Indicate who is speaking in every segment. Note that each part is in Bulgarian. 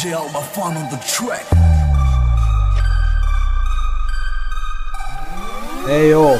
Speaker 1: DJ Alba Fun on the track.
Speaker 2: Йо.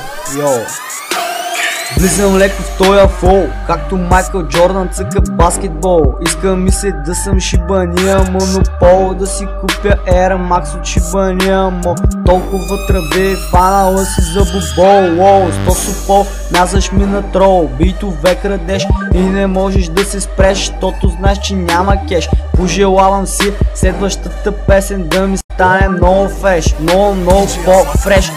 Speaker 2: Влизам леко в тоя фол, както Майкъл Джордан цъка баскетбол. Искам ми се да съм шибания монопол, да си купя Air Max от шибания мо. Толкова тръбе, фанала си за бобол. 100 супол, мязаш ми на трол. Битове крадеш и не можеш да се спреш, защото знаеш, че няма кеш. Пожелавам си следващата песен да ми стане много фреш, много по-фреш.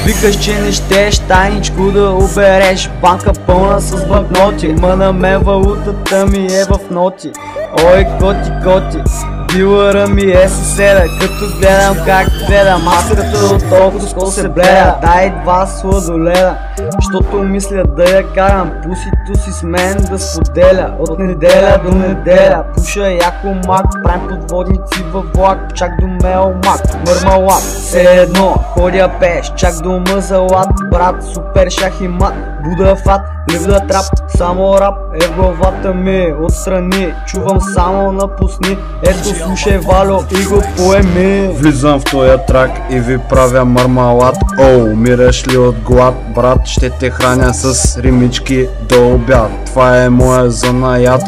Speaker 2: Викаш, че не щеш тайничко да обереш, банка пълна с банкноти, ма на мен валутата ми е в ноти. Ой, коти, дилъра ми е съседа, като гледам как гледа, маската от толкова скоро се бледа. Дай 2 сладоледа, щото мисля да я карам, пусито си с мен да споделя. От неделя до неделя пуша яко мак, правим подводници във влак, чак до Мелмак, Мърмалак. Все едно ходя пеш, чак до Мъзалат, брат, супер шах и мат, Буда фат, ливда трап, само рап е в главата ми. Отстрани чувам само напусни, ето слушай Валю и го поеми.
Speaker 3: Влизам в тоя трак и ви правя мармалат. Умираш ли от глад, брат, ще те храня с римички до обяд. Това е моя занаят,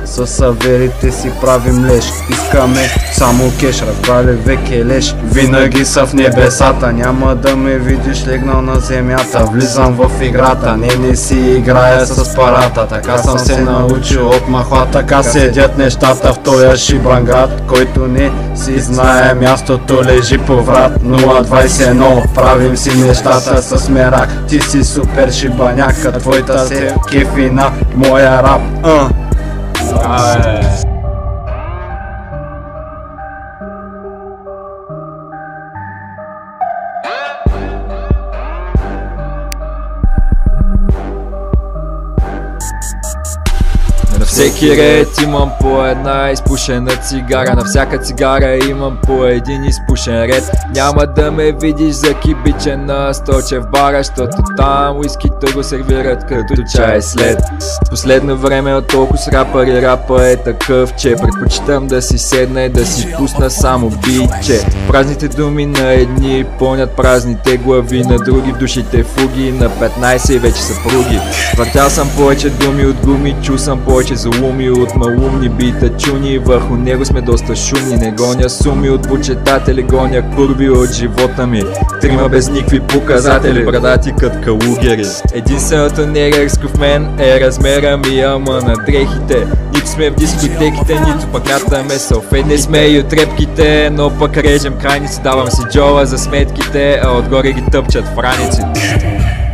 Speaker 3: с аверите си правим леш. Искаме само кеш, разбрали веке леш. Винаги са в небесата, няма да ме видиш легнал на земята. Влизам в играта, не си играя с парата. Така съм се научил от махла, така седят нещата в тоя шибан град. Който не си знае мястото, лежи по врат. 021, правим си нещата с мерак. Ти си супер шибаняка, твоята се кефи на моя рап.
Speaker 4: На всеки ред имам по една изпушена цигара, на всяка цигара имам по един изпушен ред. Няма да ме видиш за кибичен на столче в бара, защото там уискито го сервират като чай след. Последно време от толкова с рапъри, рапа е такъв, че предпочитам да си седна и да си пусна само биче. Празните думи на едни пълнят празните глави, на други в душите фуги, на 15 и вече съпруги. Въртял съм повече думи от гуми, чул съм повече залуми от малумни бита чуни. Върху него сме доста шумни, не гоня суми от почитатели, гоня курви от живота ми. Трима без никакви показатели, брадати кът калугери. Единственото нерерско в мен е размера ми, ама на дрехите. Нито сме в дискотеките, нито пък мятаме селфи. Не сме и от репките, но пък режем крайници. Давам си джола за сметките, а отгоре ги тъпчат в раниците.